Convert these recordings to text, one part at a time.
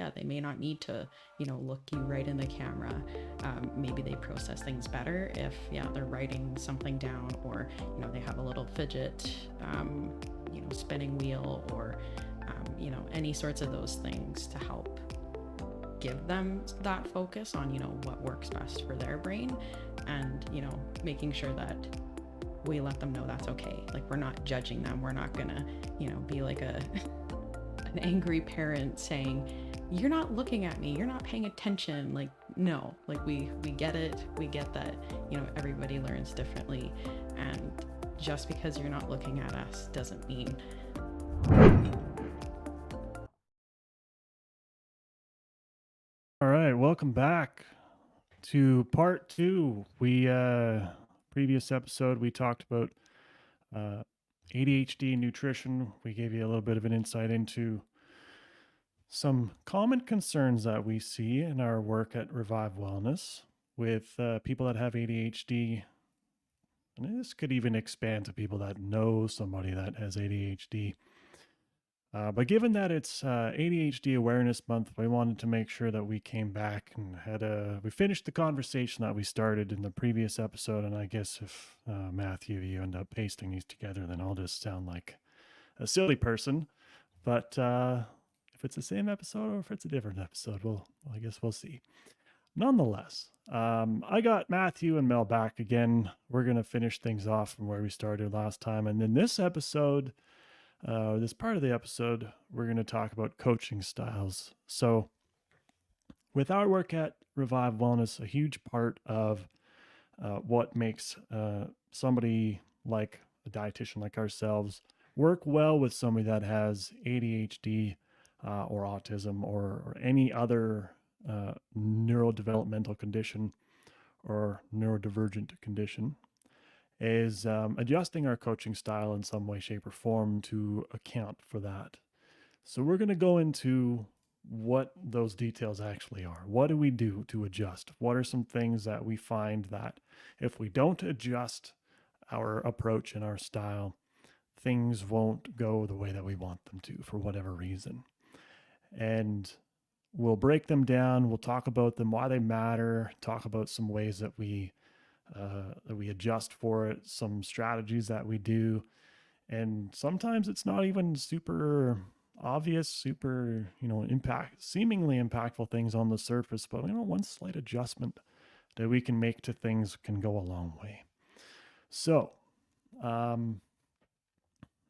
yeah, they may not need to, look you right in the camera. Maybe they process things better if, yeah, they're writing something down, or, they have a little fidget, spinning wheel, or, any sorts of those things to help give them that focus on, what works best for their brain. And, making sure that we let them know that's okay. Like, we're not judging them. We're not gonna, be like an angry parent saying, you're not looking at me, you're not paying attention. Like, no, like, we get it. We get that, everybody learns differently. And just because you're not looking at us doesn't mean. All right, welcome back to part two. Previous episode we talked about uh, ADHD and nutrition. We gave you a little bit of an insight into some common concerns that we see in our work at Revive Wellness with people that have ADHD. And this could even expand to people that know somebody that has ADHD. But given that it's ADHD Awareness Month, we wanted to make sure that we came back and we finished the conversation that we started in the previous episode. And I guess if Matthew, you end up pasting these together, then I'll just sound like a silly person. But if it's the same episode or if it's a different episode, I guess we'll see. Nonetheless, I got Matthew and Mel back again. We're going to finish things off from where we started last time. And in this episode, this part of the episode, we're going to talk about coaching styles. So, with our work at Revive Wellness, a huge part of what makes somebody like a dietitian like ourselves work well with somebody that has ADHD or autism or any other neurodevelopmental condition or neurodivergent condition is adjusting our coaching style in some way, shape, or form to account for that. So, we're going to go into what those details actually are. What do we do to adjust? What are some things that we find that if we don't adjust our approach and our style, things won't go the way that we want them to for whatever reason? And we'll break them down. We'll talk about them, why they matter, talk about some ways that we adjust for it, some strategies that we do. And sometimes it's not even super obvious, super, seemingly impactful things on the surface, but one slight adjustment that we can make to things can go a long way. So, um,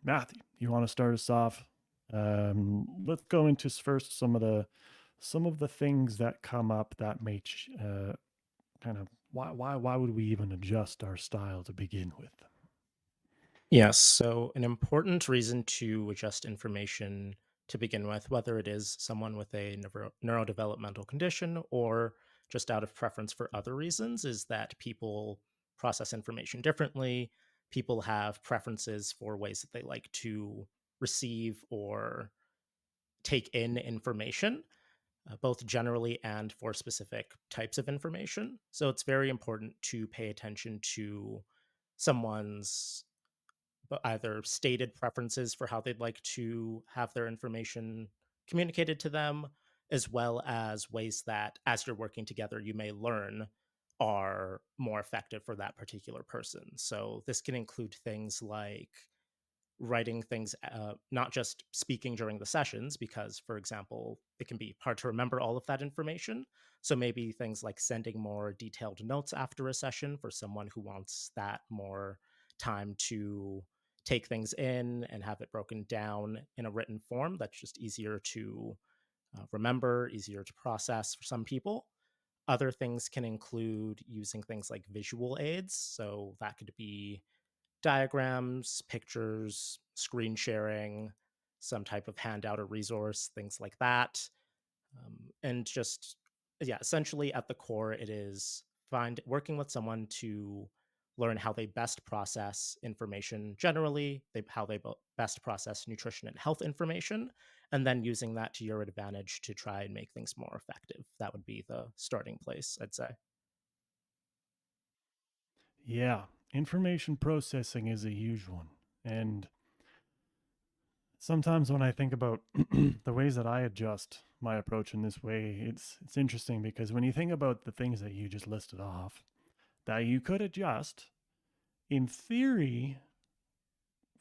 Matthew, you want to start us off? Let's go into first some of the things that come up that may kind of why would we even adjust our style to begin with? Yes, so an important reason to adjust information to begin with, whether it is someone with a neurodevelopmental condition or just out of preference for other reasons, is that people process information differently. People have preferences for ways that they like to receive or take in information, both generally and for specific types of information. So it's very important to pay attention to someone's but either stated preferences for how they'd like to have their information communicated to them, as well as ways that, as you're working together, you may learn are more effective for that particular person. So, this can include things like writing things, not just speaking during the sessions, because, for example, it can be hard to remember all of that information. So, maybe things like sending more detailed notes after a session for someone who wants that more time to take things in and have it broken down in a written form that's just easier to remember, easier to process for some people. Other things can include using things like visual aids. So that could be diagrams, pictures, screen sharing, some type of handout or resource, things like that. And just, yeah, essentially at the core, it is working with someone to learn how they best process information generally, how they best process nutrition and health information, and then using that to your advantage to try and make things more effective. That would be the starting place, I'd say. Yeah, information processing is a huge one. And Sometimes when I think about the ways that I adjust my approach in this way, it's interesting because when you think about the things that you just listed off that you could adjust, in theory,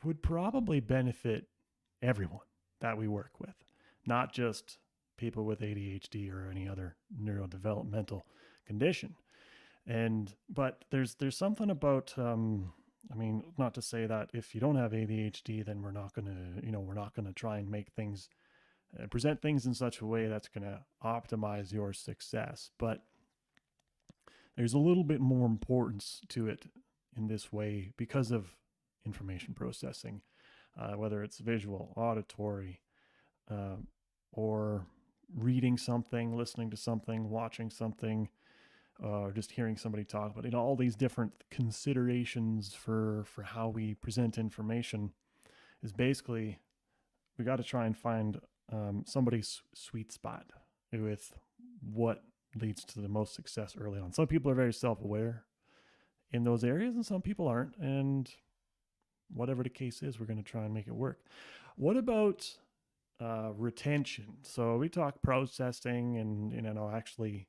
would probably benefit everyone that we work with, not just people with ADHD or any other neurodevelopmental condition. And but there's something about I mean, not to say that if you don't have ADHD, then we're not gonna, we're not gonna try and make things present things in such a way that's gonna optimize your success. But there's a little bit more importance to it in this way because of information processing, whether it's visual, auditory, uh, or reading something, listening to something, watching something, just hearing somebody talk. But all these different considerations for how we present information is basically we got to try and find somebody's sweet spot with what leads to the most success early on. Some people are very self-aware in those areas, and some people aren't. And whatever the case is, we're going to try and make it work. What about retention? So we talk processing and actually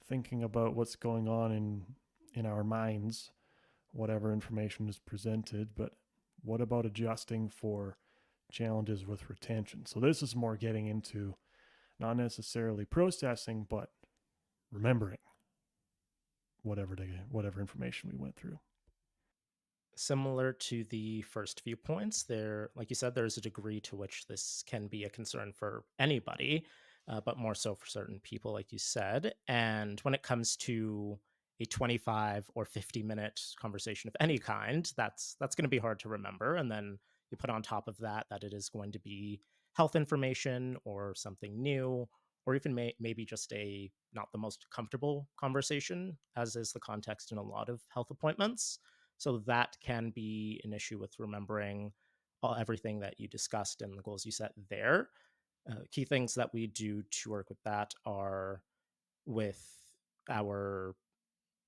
thinking about what's going on in our minds, whatever information is presented. But what about adjusting for challenges with retention? So this is more getting into not necessarily processing, but remembering whatever information we went through. Similar to the first few points, there, like you said, there's a degree to which this can be a concern for anybody, but more so for certain people, like you said. And when it comes to a 25 or 50-minute conversation of any kind, that's going to be hard to remember. And then you put on top of that that it is going to be health information or something new, or even maybe just a not the most comfortable conversation, as is the context in a lot of health appointments. So that can be an issue with remembering everything that you discussed and the goals you set there. Key things that we do to work with that are with our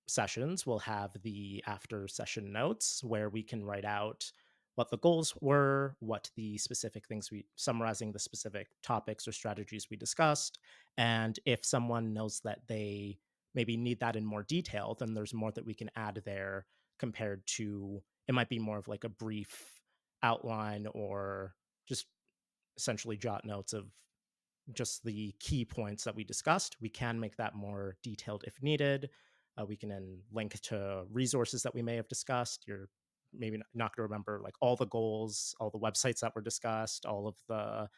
sessions, we'll have the after session notes where we can write out what the goals were, what the specific things summarizing the specific topics or strategies we discussed. And if someone knows that they maybe need that in more detail, then there's more that we can add there compared to it might be more of like a brief outline or just essentially jot notes of just the key points that we discussed. We can make that more detailed if needed. We can then link to resources that we may have discussed. You're maybe not going to remember like all the goals, all the websites that were discussed, all of the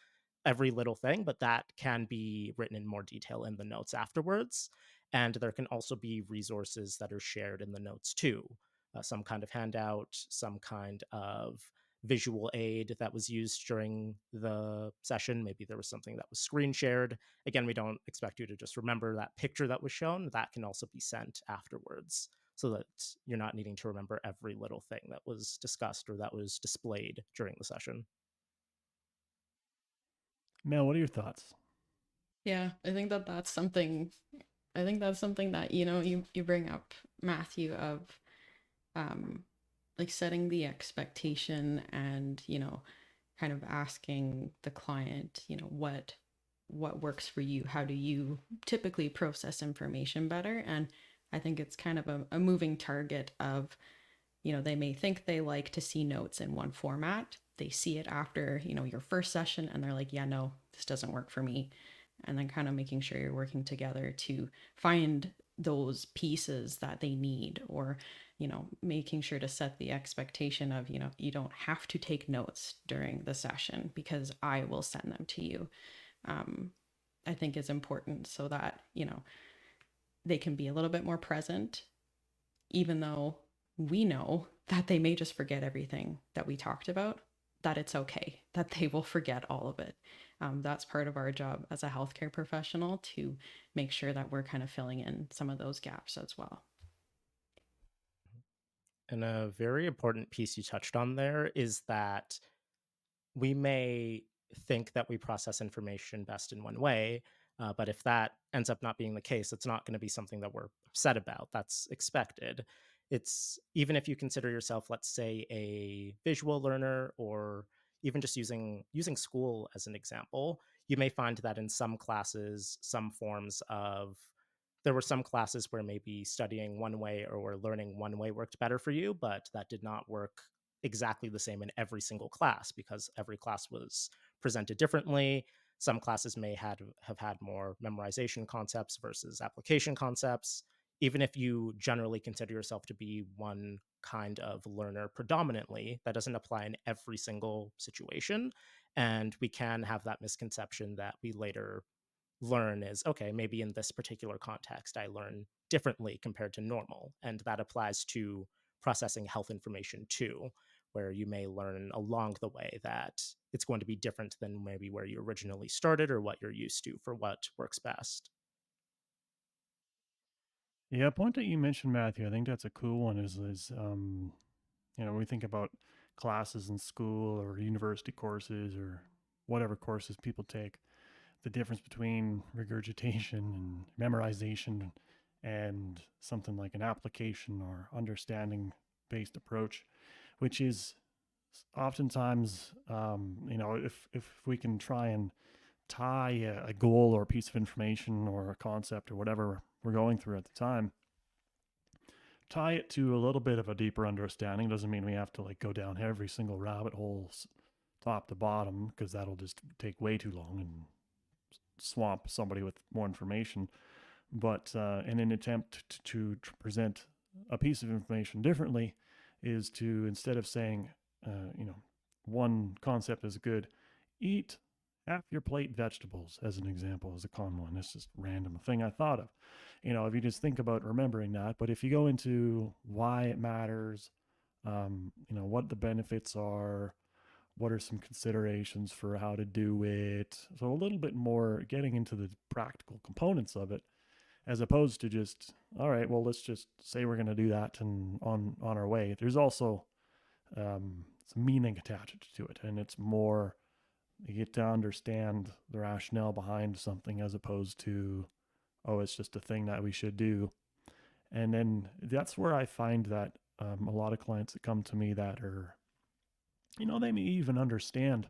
every little thing, but that can be written in more detail in the notes afterwards. And there can also be resources that are shared in the notes too. Some kind of handout, some kind of visual aid that was used during the session. Maybe there was something that was screen shared. Again, we don't expect you to just remember that picture that was shown. That can also be sent afterwards so that you're not needing to remember every little thing that was discussed or that was displayed during the session. Mel, what are your thoughts? Yeah, I think that that's something. I think that's something that you bring up, Matthew, of um, like setting the expectation and kind of asking the client, what works for you. How do you typically process information better? And I think it's kind of a moving target of they may think they like to see notes in one format. They see it after, your first session and they're like, yeah, no, this doesn't work for me. And then kind of making sure you're working together to find those pieces that they need, or, making sure to set the expectation of, you don't have to take notes during the session because I will send them to you. I think is important so that, they can be a little bit more present, even though we know that they may just forget everything that we talked about, that it's okay, that they will forget all of it. That's part of our job as a healthcare professional to make sure that we're kind of filling in some of those gaps as well. And a very important piece you touched on there is that we may think that we process information best in one way, but if that ends up not being the case, it's not going to be something that we're upset about. That's expected. It's even if you consider yourself, let's say, a visual learner, or even just using school as an example, you may find that in some classes, some forms of there were some classes where maybe studying one way or learning one way worked better for you, but that did not work exactly the same in every single class because every class was presented differently. Some classes may have had more memorization concepts versus application concepts. Even if you generally consider yourself to be one kind of learner predominantly, that doesn't apply in every single situation. And we can have that misconception that we later learn is okay, maybe in this particular context, I learn differently compared to normal. And that applies to processing health information too, where you may learn along the way that it's going to be different than maybe where you originally started or what you're used to for what works best. Yeah, a point that you mentioned, Matthew, I think that's a cool one is we think about classes in school or university courses or whatever courses people take, the difference between regurgitation and memorization and something like an application or understanding based approach, which is oftentimes, if we can try and tie a goal or a piece of information or a concept or whatever we're going through at the time, tie it to a little bit of a deeper understanding. Doesn't mean we have to like go down every single rabbit hole top to bottom, because that'll just take way too long and swamp somebody with more information. But in an attempt to present a piece of information differently, is to, instead of saying, one concept is good, eat half your plate vegetables, as an example, as a common one. This is a random thing I thought of. If you just think about remembering that, but if you go into why it matters, what the benefits are, what are some considerations for how to do it, so a little bit more getting into the practical components of it, as opposed to just, all right, well, let's just say we're going to do that and on our way. There's also some meaning attached to it, and it's more, you get to understand the rationale behind something as opposed to, oh, it's just a thing that we should do. And then that's where I find that a lot of clients that come to me that are, they may even understand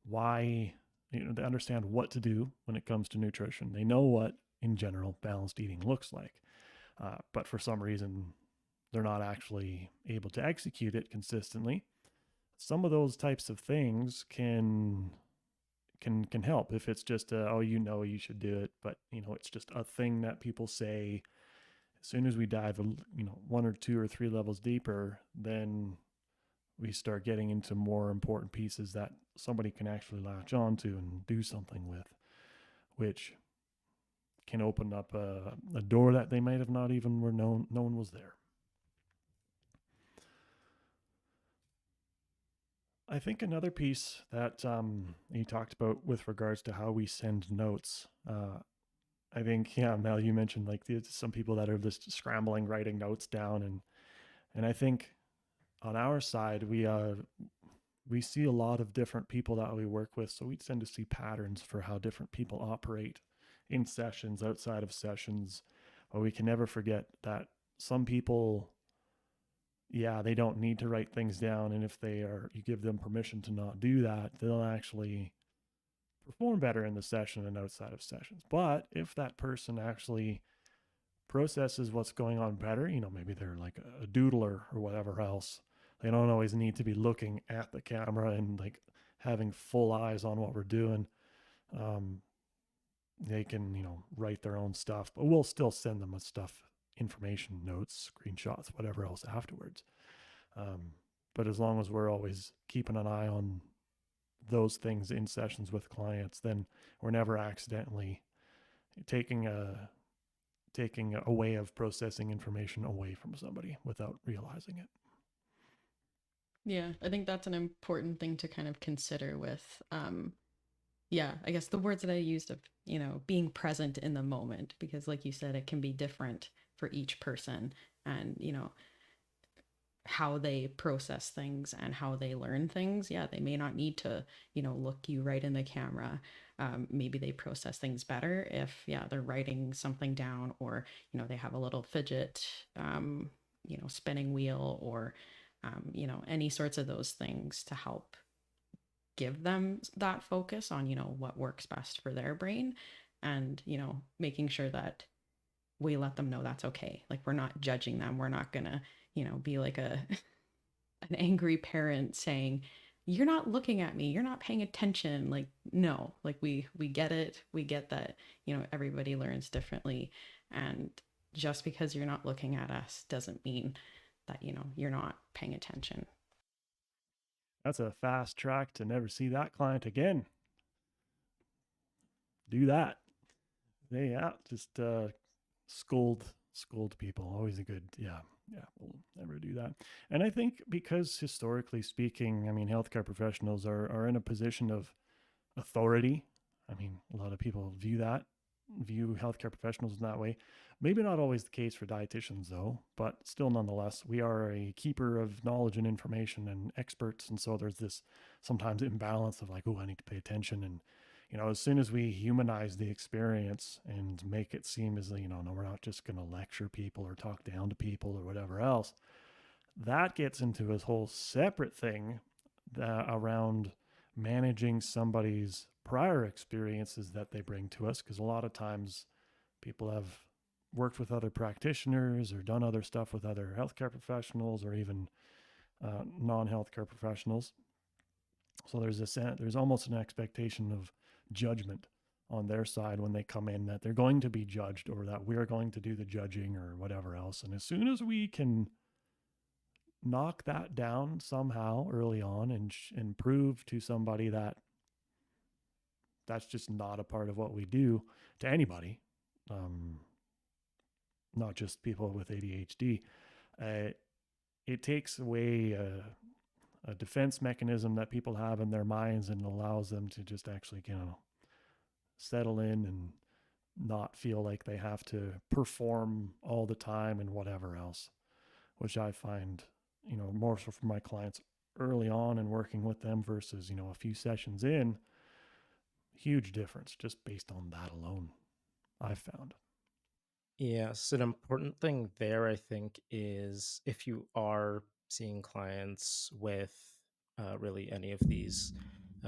why, they understand what to do when it comes to nutrition. They know what, in general, balanced eating looks like. But for some reason, they're not actually able to execute it consistently. Some of those types of things can help if it's just oh, you should do it, but it's just a thing that people say. As soon as we dive one or two or three levels deeper, then we start getting into more important pieces that somebody can actually latch on to and do something with, which can open up a door that they might have not even were known was there. I think another piece that you talked about with regards to how we send notes. I think, yeah, Mel, you mentioned like some people that are just scrambling, writing notes down, and I think on our side we see a lot of different people that we work with, so we tend to see patterns for how different people operate in sessions, outside of sessions. But we can never forget that some people, yeah, they don't need to write things down, and if you give them permission to not do that, they'll actually perform better in the session and outside of sessions. But if that person actually processes what's going on better, maybe they're like a doodler or whatever else, they don't always need to be looking at the camera and like having full eyes on what we're doing. They can, write their own stuff, but we'll still send them a stuff, information, notes, screenshots, whatever else afterwards. Um, but as long as we're always keeping an eye on those things in sessions with clients, then we're never accidentally taking a way of processing information away from somebody without realizing it. Yeah, I think that's an important thing to kind of consider with, yeah, I guess the words that I used of, being present in the moment, because like you said, it can be different for each person and, how they process things and how they learn things. Yeah, they may not need to, look you right in the camera. Maybe they process things better if, yeah, they're writing something down or, they have a little fidget, spinning wheel or, any sorts of those things to help give them that focus on, what works best for their brain, and, making sure that we let them know that's okay. Like, we're not judging them. We're not going to, be like an angry parent saying, you're not looking at me, you're not paying attention. Like, no, like, we get it. We get that, everybody learns differently. And just because you're not looking at us doesn't mean that, you're not paying attention. That's a fast track to never see that client again. Do that. Yeah, just scold people. Always a good, yeah, we'll never do that. And I think because historically speaking, I mean, healthcare professionals are in a position of authority. I mean, a lot of people view healthcare professionals in that way. Maybe not always the case for dietitians, though, but still, nonetheless, we are a keeper of knowledge and information and experts. And so there's this sometimes imbalance of like, oh, I need to pay attention. And, as soon as we humanize the experience and make it seem as, no, we're not just going to lecture people or talk down to people or whatever else, that gets into this whole separate thing around managing somebody's prior experiences that they bring to us. Because a lot of times people have worked with other practitioners or done other stuff with other healthcare professionals or even non-healthcare professionals. So there's almost an expectation of judgment on their side when they come in, that they're going to be judged or that we're going to do the judging or whatever else. And as soon as we can knock that down somehow early on and prove to somebody that that's just not a part of what we do to anybody, not just people with ADHD, it takes away a defense mechanism that people have in their minds and allows them to just actually, settle in and not feel like they have to perform all the time and whatever else, which I find, more so for my clients early on and working with them versus, a few sessions in, huge difference just based on that alone, I've found. Yes, an important thing there, I think, is if you are seeing clients with really any of these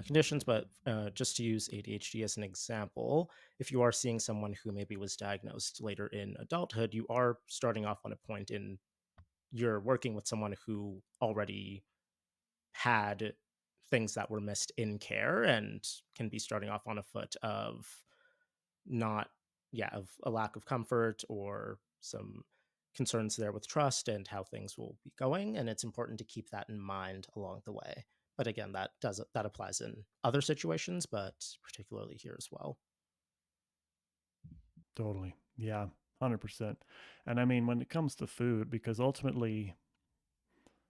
conditions, but just to use ADHD as an example, if you are seeing someone who maybe was diagnosed later in adulthood, you are starting off on a point in you're working with someone who already had things that were missed in care and can be starting off on a foot of not of a lack of comfort or some concerns there with trust and how things will be going, and it's important to keep that in mind along the way. But again, that applies in other situations, but particularly here as well. Totally. Yeah, 100%. And I mean, when it comes to food, because ultimately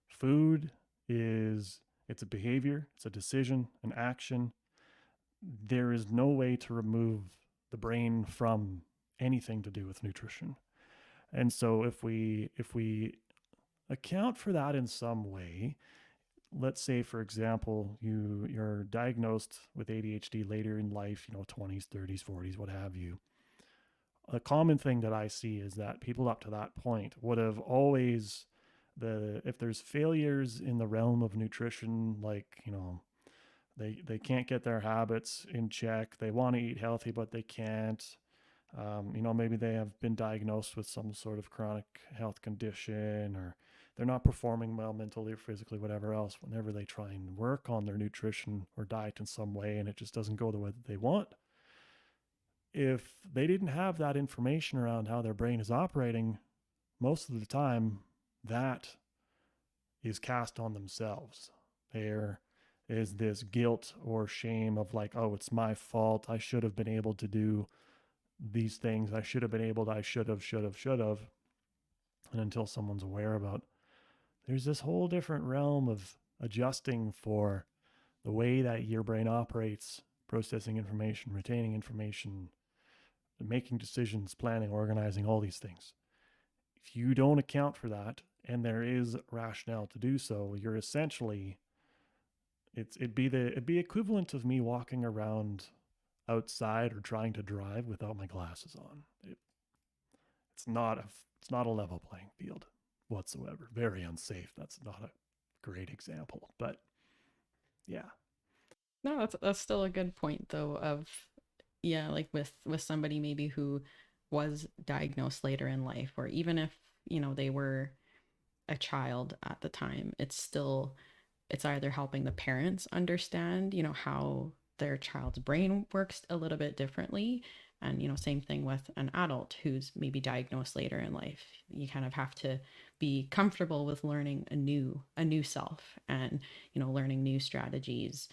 food it's a behavior, it's a decision, an action. There is no way to remove the brain from anything to do with nutrition. And so if we account for that in some way, let's say for example you're diagnosed with ADHD later in life, 20s, 30s, 40s, what have you. A common thing that I see is that people up to that point would have always if there's failures in the realm of nutrition, like, they can't get their habits in check. They want to eat healthy, but they can't. Maybe they have been diagnosed with some sort of chronic health condition, or they're not performing well mentally or physically, whatever else. Whenever they try and work on their nutrition or diet in some way, and it just doesn't go the way that they want, if they didn't have that information around how their brain is operating, most of the time that is cast on themselves. There is this guilt or shame of like, oh, it's my fault. I should have been able to do these things. I should have been able to, I should have. And until someone's aware about, there's this whole different realm of adjusting for the way that your brain operates, processing information, retaining information, making decisions, planning, organizing, all these things. If you don't account for that, and there is rationale to do so, you're essentially, it'd be equivalent of me walking around outside or trying to drive without my glasses on. It's not a level playing field whatsoever. Very unsafe. That's not a great example, but yeah. No, that's still a good point though of yeah, like with somebody maybe who was diagnosed later in life, or even if, they were a child at the time, it's either helping the parents understand, how their child's brain works a little bit differently. And, same thing with an adult who's maybe diagnosed later in life. You kind of have to be comfortable with learning a new self and, learning new strategies,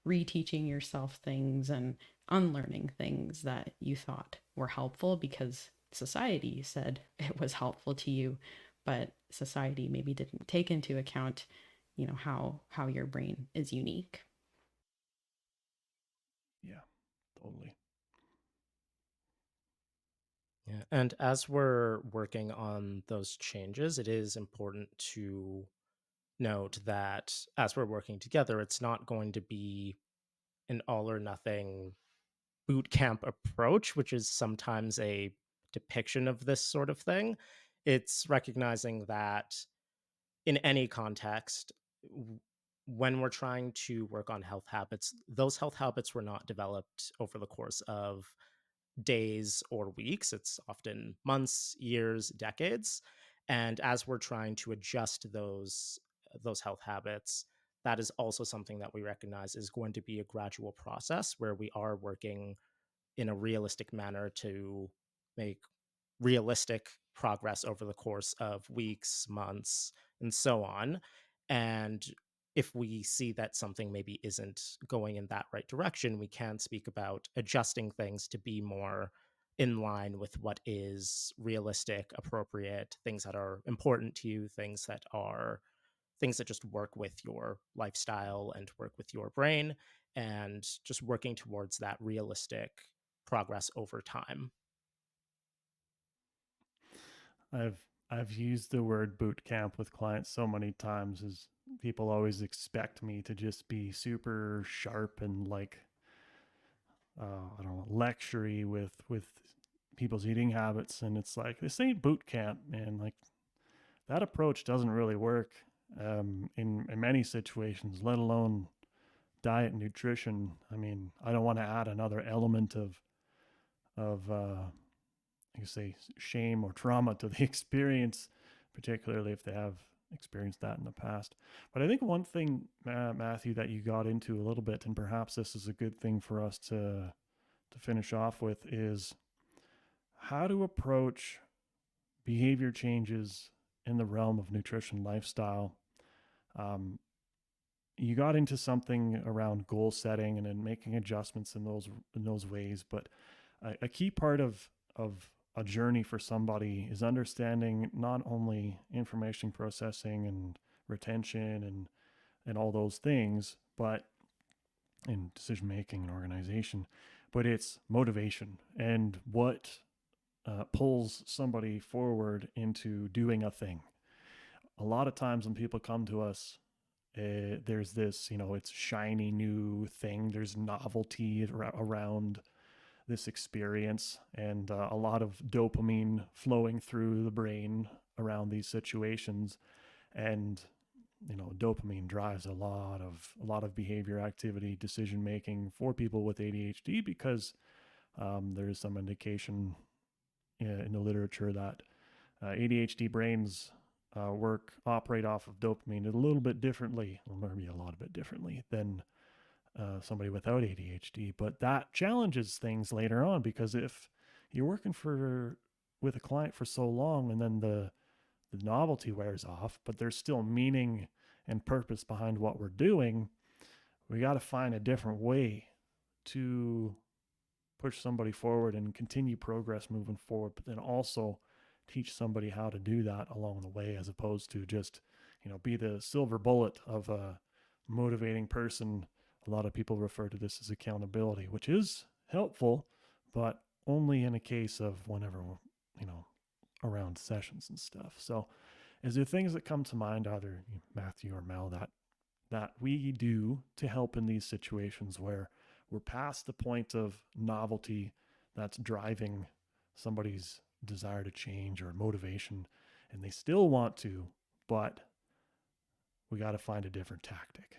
reteaching yourself things and unlearning things that you thought were helpful because society said it was helpful to you, but society maybe didn't take into account, how your brain is unique. Yeah, totally. Yeah. And as we're working on those changes, it is important to note that as we're working together, it's not going to be an all or nothing boot camp approach, which is sometimes a depiction of this sort of thing. It's recognizing that in any context, when we're trying to work on health habits, those health habits were not developed over the course of days or weeks. It's often months, years, decades. And as we're trying to adjust those health habits, that is also something that we recognize is going to be a gradual process where we are working in a realistic manner to make realistic progress over the course of weeks, months, and so on. And if we see that something maybe isn't going in that right direction, we can speak about adjusting things to be more in line with what is realistic, appropriate, things that are important to you, things that just work with your lifestyle and work with your brain, and just working towards that realistic progress over time. I've I've used the word boot camp with clients so many times as people always expect me to just be super sharp and like I don't know, lectury with people's eating habits, and it's like this ain't boot camp, man. Like that approach doesn't really work in many situations, let alone diet and nutrition. I mean, I don't want to add another element of you say shame or trauma to the experience, particularly if they have experienced that in the past. But I think one thing, Matthew, that you got into a little bit, and perhaps this is a good thing for us to finish off with, is how to approach behavior changes in the realm of nutrition lifestyle. Um, you got into something around goal setting and then making adjustments in those ways, but a key part of a journey for somebody is understanding not only information processing and retention and all those things, but in decision making and organization, but it's motivation and what pulls somebody forward into doing a thing. A lot of times when people come to us, there's this, it's shiny new thing. There's novelty around this experience and a lot of dopamine flowing through the brain around these situations. And dopamine drives a lot of behavior activity, decision making for people with ADHD because there is some indication in the literature that ADHD brains operate off of dopamine a little bit differently, or maybe a lot of bit differently than somebody without ADHD. But that challenges things later on because if you're working with a client for so long and then the novelty wears off, but there's still meaning and purpose behind what we're doing, we got to find a different way to push somebody forward and continue progress moving forward, but then also teach somebody how to do that along the way, as opposed to just, be the silver bullet of a motivating person. A lot of people refer to this as accountability, which is helpful, but only in a case of whenever, you know, around sessions and stuff. So, is there things that come to mind, either Matthew or Mel, that we do to help in these situations where we're past the point of novelty that's driving somebody's desire to change or motivation, and they still want to, but we got to find a different tactic?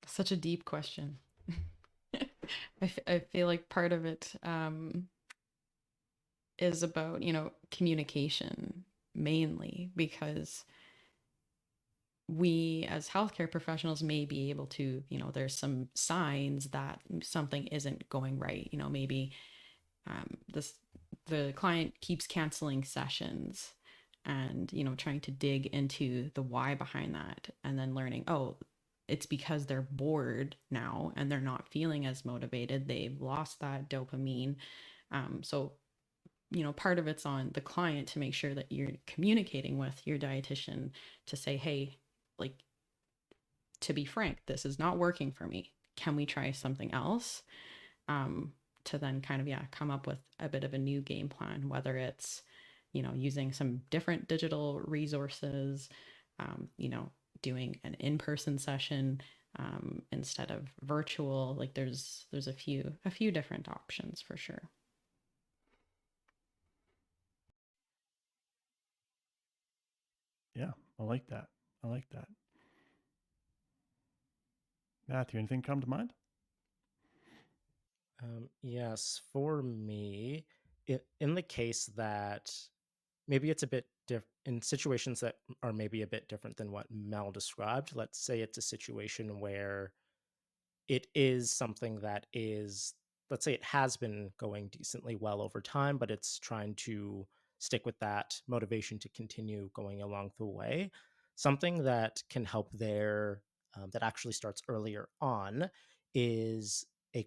Such a deep question. I feel like part of it is about, communication mainly because we as healthcare professionals may be able to, there's some signs that something isn't going right. Maybe this the client keeps canceling sessions and trying to dig into the why behind that and then learning, oh, it's because they're bored now and they're not feeling as motivated, they've lost that dopamine. So part of it's on the client to make sure that you're communicating with your dietitian to say, hey, like, to be frank, this is not working for me, can we try something um, to then kind of, yeah, come up with a bit of a new game plan, whether it's using some different digital resources, doing an in-person session instead of virtual. Like there's a few different options for sure. Yeah, I like that. I like that. Matthew, anything come to mind? Yes, for me, in the case that maybe it's a bit in situations that are maybe a bit different than what Mel described. Let's say it's a situation where it is something that is, let's say it has been going decently well over time, but it's trying to stick with that motivation to continue going along the way. Something that can help there, that actually starts earlier on, is a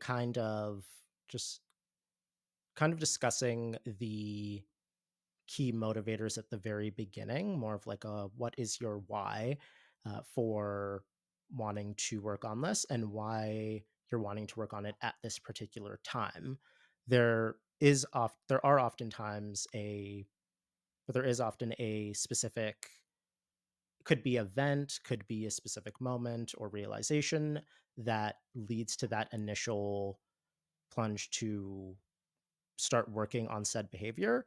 just kind of discussing the key motivators at the very beginning, more of like a what is your why for wanting to work on this and why you're wanting to work on it at this particular time. There are oftentimes a but there is often a specific, could be event, could be a specific moment or realization that leads to that initial plunge to start working on said behavior.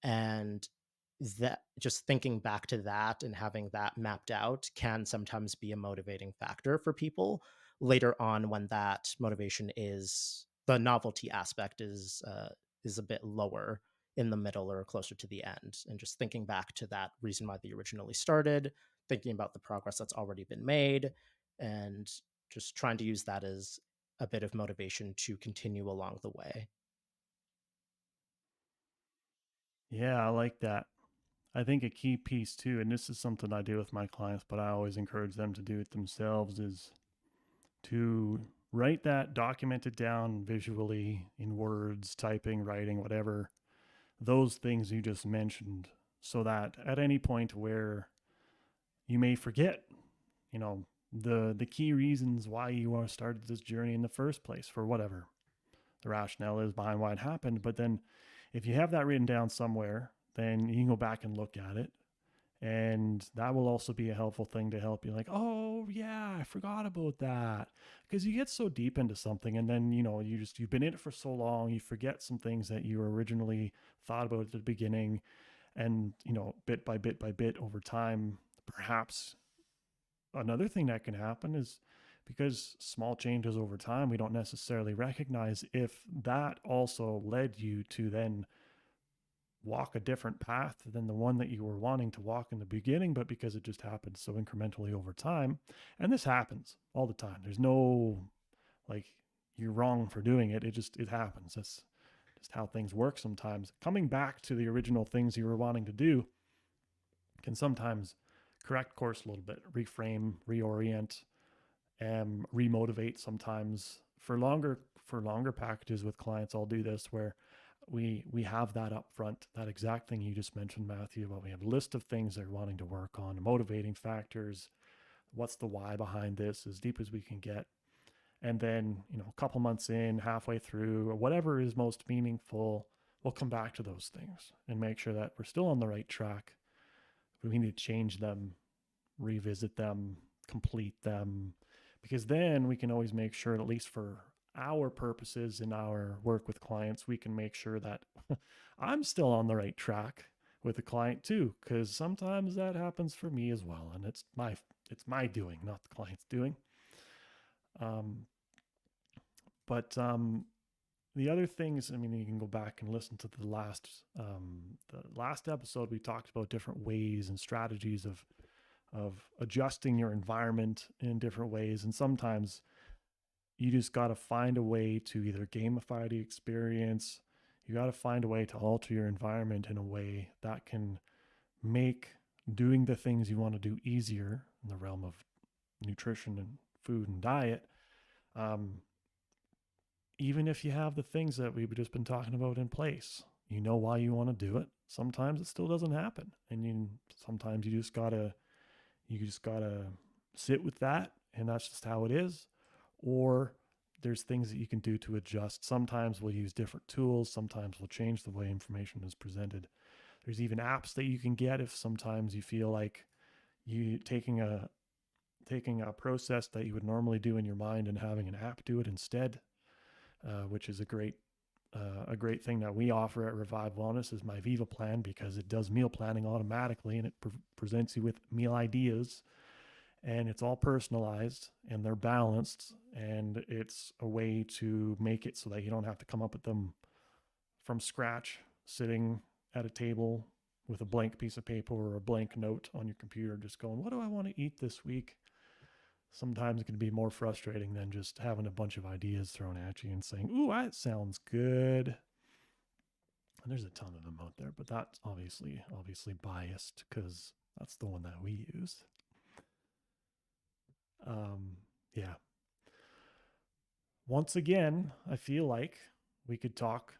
And that, just thinking back to that and having that mapped out, can sometimes be a motivating factor for people later on, when that motivation is, the novelty aspect is a bit lower in the middle or closer to the end. And just thinking back to that reason why they originally started, thinking about the progress that's already been made, and just trying to use that as a bit of motivation to continue along the way. Yeah, I like that. I think a key piece too, and this is something I do with my clients, but I always encourage them to do it themselves, is to write that, document it down visually in words, typing, writing, whatever, those things you just mentioned, so that at any point where you may forget, you know, the key reasons why you started this journey in the first place, for whatever the rationale is behind why it happened. But then if you have that written down somewhere, then you can go back and look at it. And that will also be a helpful thing to help you, like, oh yeah, I forgot about that. Because you get so deep into something, and then you've been in it for so long, you forget some things that you originally thought about at the beginning. And bit by bit by bit over time, perhaps another thing that can happen is, because small changes over time we don't necessarily recognize, if that also led you to then walk a different path than the one that you were wanting to walk in the beginning, but because it just happened so incrementally over time. And this happens all the time. There's no, like, you're wrong for doing it. It happens. That's just how things work sometimes. Coming back to the original things you were wanting to do can sometimes correct course a little bit, reframe, reorient, remotivate sometimes. For longer packages with clients, I'll do this where we have that up front, that exact thing you just mentioned, Matthew, about we have a list of things they're wanting to work on, motivating factors, what's the why behind this, as deep as we can get. And then, a couple months in, halfway through, or whatever is most meaningful, we'll come back to those things and make sure that we're still on the right track. We need to change them, revisit them, complete them, because then we can always make sure, at least for our purposes in our work with clients, we can make sure that I'm still on the right track with the client too, because sometimes that happens for me as well, and it's my doing, not the client's doing. Um, but the other things, I mean, you can go back and listen to the last episode. We talked about different ways and strategies of adjusting your environment in different ways, and sometimes you just got to find a way to either gamify the experience. You got to find a way to alter your environment in a way that can make doing the things you want to do easier in the realm of nutrition and food and diet. Um, Even if you have the things that we've just been talking about in place, you know why you want to do it. Sometimes it still doesn't happen, and sometimes you just gotta sit with that, and that's just how it is. Or there's things that you can do to adjust. Sometimes we'll use different tools. Sometimes we'll change the way information is presented. There's even apps that you can get if sometimes you feel like you taking a process that you would normally do in your mind and having an app do it instead, which is a great thing that we offer at Revive Wellness is my Viva plan, because it does meal planning automatically, and it presents you with meal ideas, and it's all personalized and they're balanced, and it's a way to make it so that you don't have to come up with them from scratch, sitting at a table with a blank piece of paper or a blank note on your computer, just going, what do I want to eat this week? Sometimes it can be more frustrating than just having a bunch of ideas thrown at you and saying, ooh, that sounds good. And there's a ton of them out there, but that's obviously biased because that's the one that we use. Yeah. Once again, I feel like we could talk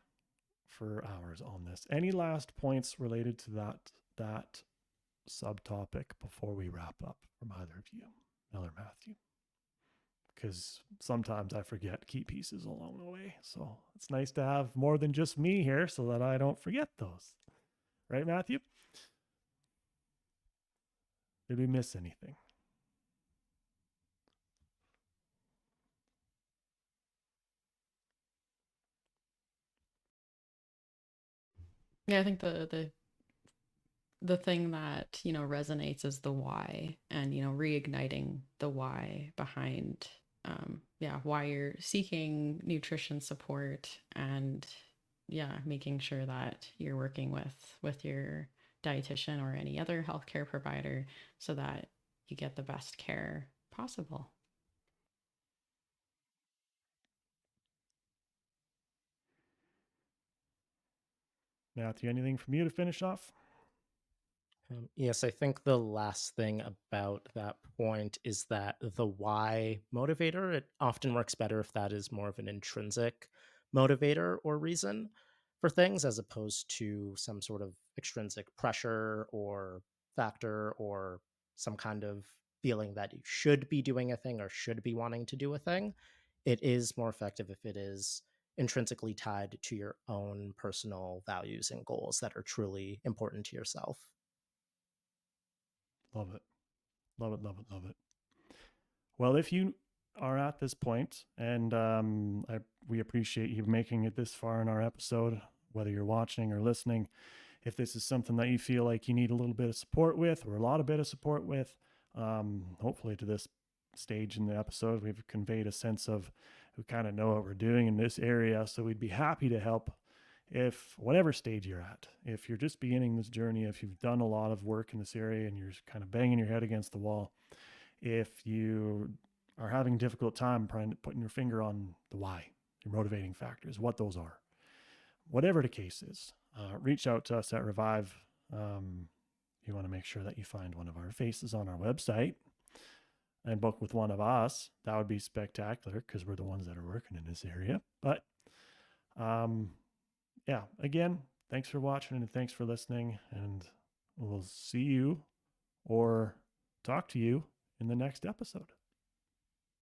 for hours on this. Any last points related to that subtopic before we wrap up from either of you, Mel or Matthew? Because sometimes I forget key pieces along the way. So it's nice to have more than just me here so that I don't forget those. Right, Matthew? Did we miss anything? Yeah, I think the thing that, resonates is the why, and, reigniting the why behind, yeah, why you're seeking nutrition support, and yeah, making sure that you're working with your dietitian or any other healthcare provider so that you get the best care possible. Matthew, anything from you to finish off? Yes, I think the last thing about that point is that the why motivator, it often works better if that is more of an intrinsic motivator or reason for things as opposed to some sort of extrinsic pressure or factor or some kind of feeling that you should be doing a thing or should be wanting to do a thing. It is more effective if it is intrinsically tied to your own personal values and goals that are truly important to yourself. Love it. Love it, love it, love it. Well, if you are at this point, and we appreciate you making it this far in our episode, whether you're watching or listening. If this is something that you feel like you need a little bit of support with, or a lot of bit of support with, hopefully to this stage in the episode, we've conveyed a sense of we kind of know what we're doing in this area. So we'd be happy to help if whatever stage you're at, if you're just beginning this journey, if you've done a lot of work in this area and you're kind of banging your head against the wall, if you are having a difficult time putting your finger on the why, your motivating factors, what those are, whatever the case is, reach out to us at Revive. You want to make sure that you find one of our faces on our website and book with one of us. That would be spectacular because we're the ones that are working in this area. But yeah, again, thanks for watching and thanks for listening. And we'll see you or talk to you in the next episode.